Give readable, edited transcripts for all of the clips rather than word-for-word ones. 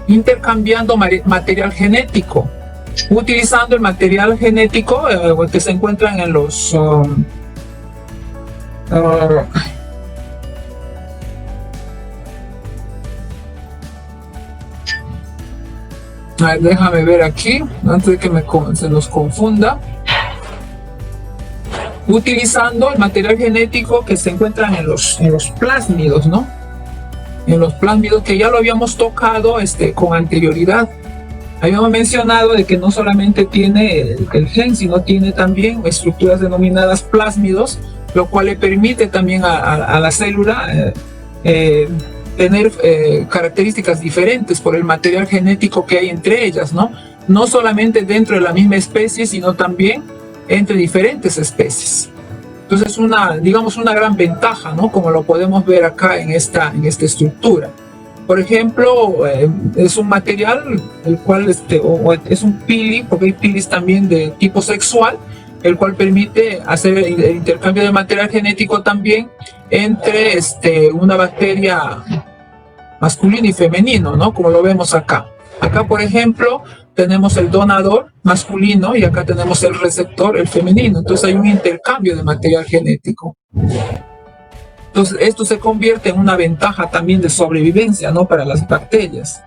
intercambiando material genético, utilizando el material genético que se encuentran en los a ver, déjame ver aquí antes de que se nos confunda. Utilizando el material genético que se encuentran en los plásmidos, ¿no? En los plásmidos, que ya lo habíamos tocado con anterioridad. Habíamos mencionado de que no solamente tiene el gen, sino tiene también estructuras denominadas plásmidos, lo cual le permite también a la célula tener características diferentes por el material genético que hay entre ellas, ¿no? No solamente dentro de la misma especie, sino también entre diferentes especies. Entonces es una gran ventaja, ¿no? Como lo podemos ver acá en esta estructura. Por ejemplo, es un material el cual es un pili, porque hay pilis también de tipo sexual, el cual permite hacer el intercambio de material genético también entre una bacteria masculino y femenino, ¿no? Como lo vemos acá. Acá, por ejemplo, tenemos el donador masculino y acá tenemos el receptor, el femenino. Entonces hay un intercambio de material genético. Entonces esto se convierte en una ventaja también de sobrevivencia, ¿no? Para las bacterias.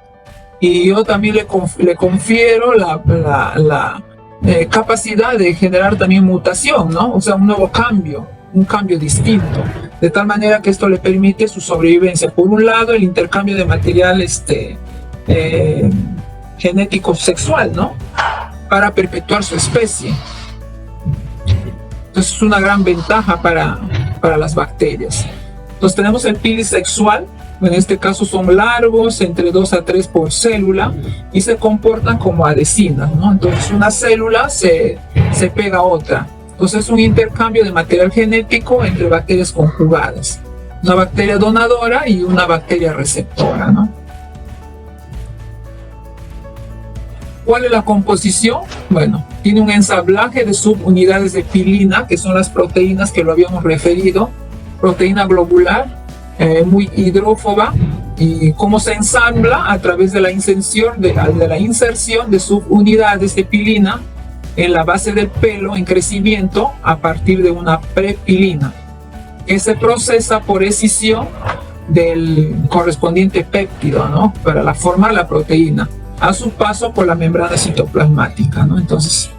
Y yo también le confiero la capacidad de generar también mutación, ¿no? O sea, un nuevo cambio, un cambio distinto. De tal manera que esto le permite su sobrevivencia. Por un lado, el intercambio de material genético sexual, ¿no? Para perpetuar su especie. Entonces es una gran ventaja para las bacterias. Entonces tenemos el pili sexual, en este caso son largos, entre 2 a 3 por célula, y se comportan como adhesinas, ¿no? Entonces una célula se pega a otra. Entonces es un intercambio de material genético entre bacterias conjugadas. Una bacteria donadora y una bacteria receptora, ¿no? ¿Cuál es la composición? Bueno, tiene un ensamblaje de subunidades de pilina, que son las proteínas que lo habíamos referido, proteína globular, muy hidrófoba, y cómo se ensambla a través de la inserción de subunidades de pilina en la base del pelo en crecimiento a partir de una prepilina, que se procesa por escisión del correspondiente péptido, ¿no? Para formar la proteína, a su paso por la membrana citoplasmática, ¿no? Entonces,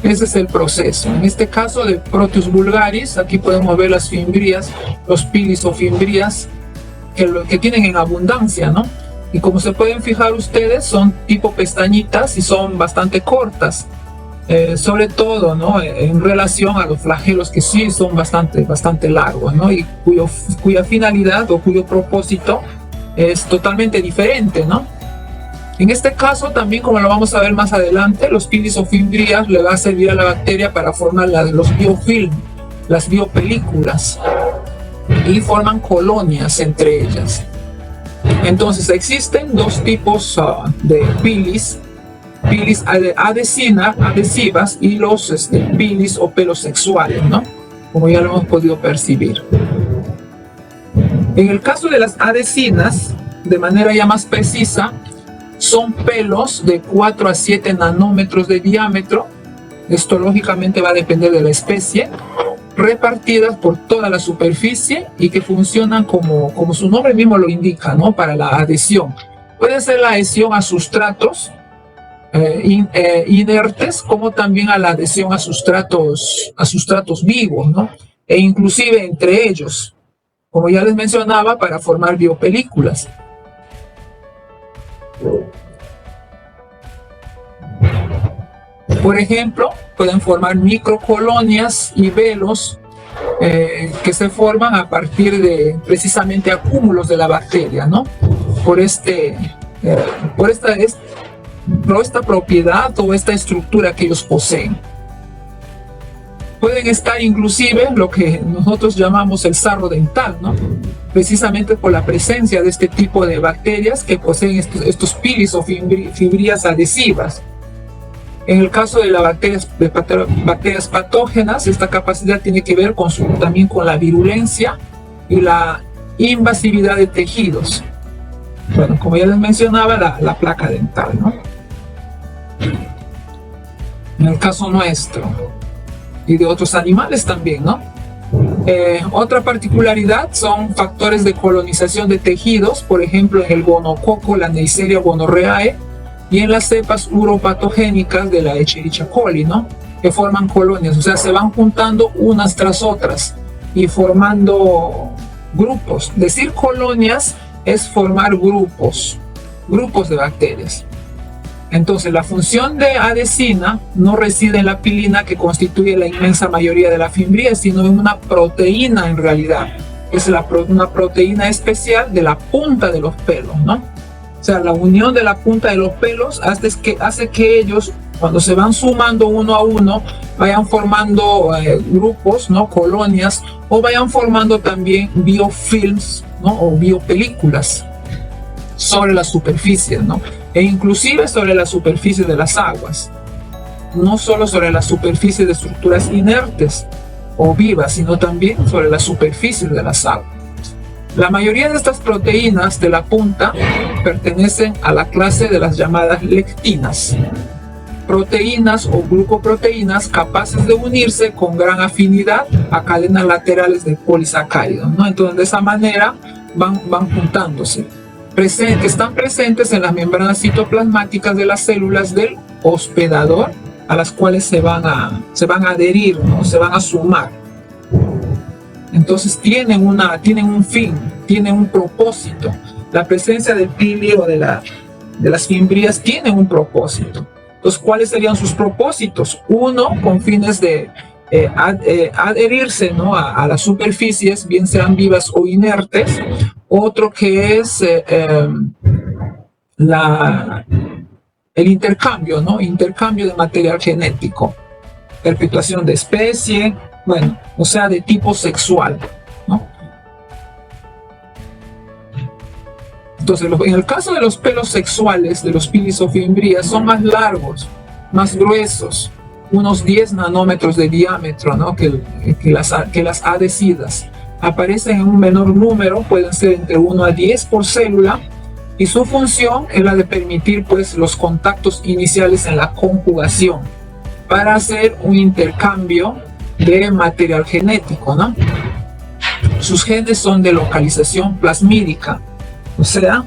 ese es el proceso. En este caso de Proteus vulgaris, aquí podemos ver las fimbrías, los pilis o fimbrías que tienen en abundancia, ¿no? Y como se pueden fijar ustedes, son tipo pestañitas y son bastante cortas, sobre todo, ¿no? En relación a los flagelos, que sí son bastante largos, ¿no? Y cuya finalidad o cuyo propósito es totalmente diferente, ¿no? En este caso también, como lo vamos a ver más adelante, los pilis o fimbrías le va a servir a la bacteria para formar los biofilm, las biopelículas, y forman colonias entre ellas. Entonces existen dos tipos de pilis adhesivas y los pilis o pelos sexuales, ¿no? Como ya lo hemos podido percibir. En el caso de las adhesinas, de manera ya más precisa, son pelos de 4 a 7 nanómetros de diámetro. Esto lógicamente va a depender de la especie, repartidas por toda la superficie y que funcionan como su nombre mismo lo indica, ¿no? Para la adhesión. Puede ser la adhesión a sustratos inertes, como también a la adhesión a sustratos vivos, ¿no? E inclusive entre ellos, como ya les mencionaba, para formar biopelículas. Por ejemplo, pueden formar microcolonias y velos que se forman a partir de precisamente acúmulos de la bacteria, ¿no? Por esta propiedad o esta estructura que ellos poseen. Pueden estar inclusive lo que nosotros llamamos el sarro dental, ¿no? Precisamente por la presencia de este tipo de bacterias que poseen estos pilis o fibrillas adhesivas. En el caso de las bacterias patógenas, esta capacidad tiene que ver también con la virulencia y la invasividad de tejidos. Bueno, como ya les mencionaba, la placa dental, ¿no? En el caso nuestro y de otros animales también, ¿no? Otra particularidad son factores de colonización de tejidos, por ejemplo en el gonococo, la Neisseria gonorrheae, y en las cepas uropatogénicas de la Escherichia coli, ¿no? Que forman colonias, o sea, se van juntando unas tras otras y formando grupos. Decir colonias es formar grupos de bacterias. Entonces, la función de adesina no reside en la pilina, que constituye la inmensa mayoría de la fimbría, sino en una proteína en realidad. Es una proteína especial de la punta de los pelos, ¿no? O sea, la unión de la punta de los pelos hace que ellos, cuando se van sumando uno a uno, vayan formando grupos, ¿no? Colonias, o vayan formando también biofilms, ¿no? O biopelículas sobre la superficie, ¿no? E inclusive sobre la superficie de las aguas, no solo sobre la superficie de estructuras inertes o vivas, sino también sobre la superficie de las aguas. La mayoría de estas proteínas de la punta pertenecen a la clase de las llamadas lectinas, proteínas o glucoproteínas capaces de unirse con gran afinidad a cadenas laterales de polisacáridos, ¿no? Entonces, de esa manera van juntándose. Están presentes en las membranas citoplasmáticas de las células del hospedador, a las cuales se van a adherir, ¿no? Se van a sumar. Entonces tienen un fin, tienen un propósito. La presencia del pili o de las fimbrías tiene un propósito. Entonces, ¿cuáles serían sus propósitos? Uno, con fines de adherirse, ¿no? a las superficies, bien sean vivas o inertes. Otro que es el intercambio, ¿no? Intercambio de material genético, perpetuación de especie, bueno, o sea, de tipo sexual, ¿no? Entonces, en el caso de los pelos sexuales de los pilis o fimbrías, son más largos, más gruesos, unos 10 nanómetros de diámetro, ¿no? que las adhesidas. Aparecen en un menor número, pueden ser entre 1 a 10 por célula, y su función es la de permitir, pues, los contactos iniciales en la conjugación para hacer un intercambio de material genético, ¿no? Sus genes son de localización plasmídica, o sea,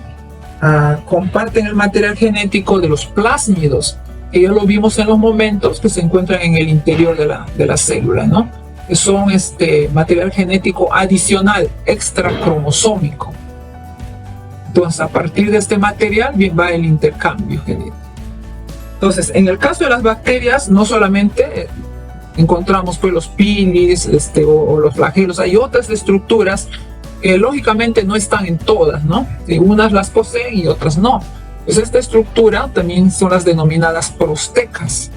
comparten el material genético de los plásmidos, que ya lo vimos en los momentos que se encuentran en el interior de la célula, ¿no? Que son material genético adicional, extracromosómico. Entonces, a partir de este material bien va el intercambio genético. Entonces, en el caso de las bacterias, no solamente encontramos, pues, los pilis o los flagelos, hay otras estructuras que lógicamente no están en todas, ¿no? Y unas las poseen y otras no. Pues esta estructura también son las denominadas prostecas,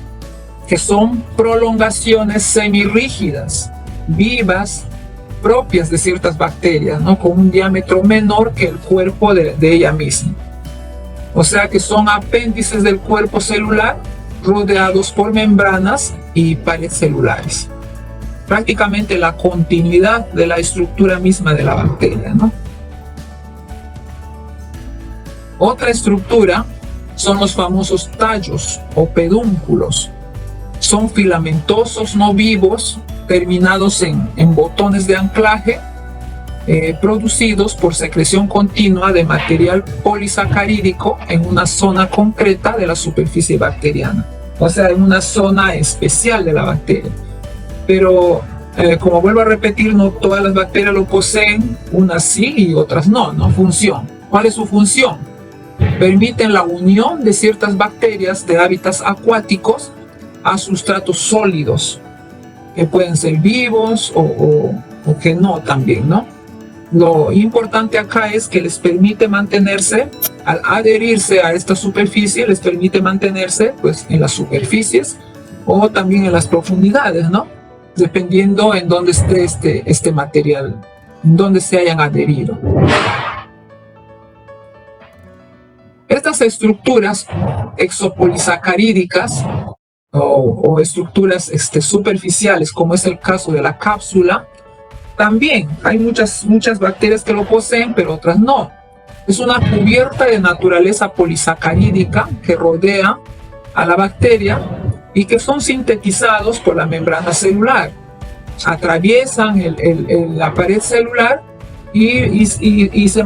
que son prolongaciones semirrígidas, vivas, propias de ciertas bacterias, ¿no? Con un diámetro menor que el cuerpo de ella misma. O sea que son apéndices del cuerpo celular rodeados por membranas y paredes celulares. Prácticamente la continuidad de la estructura misma de la bacteria, ¿no? Otra estructura son los famosos tallos o pedúnculos. Son filamentosos no vivos, terminados en botones de anclaje, producidos por secreción continua de material polisacarídico en una zona concreta de la superficie bacteriana, o sea, en una zona especial de la bacteria. Pero, como vuelvo a repetir, no todas las bacterias lo poseen, unas sí y otras no. Función. ¿Cuál es su función? Permiten la unión de ciertas bacterias de hábitats acuáticos a sustratos sólidos, que pueden ser vivos o que no también, ¿no? Lo importante acá es que les permite mantenerse, al adherirse a esta superficie, les permite mantenerse, pues, en las superficies o también en las profundidades, ¿no? Dependiendo en dónde esté este material, en dónde se hayan adherido. Estas estructuras exopolisacarídicas o estructuras superficiales, como es el caso de la cápsula, también hay muchas bacterias que lo poseen, pero otras no. Es una cubierta de naturaleza polisacarídica que rodea a la bacteria y que son sintetizados por la membrana celular. Atraviesan la pared celular y se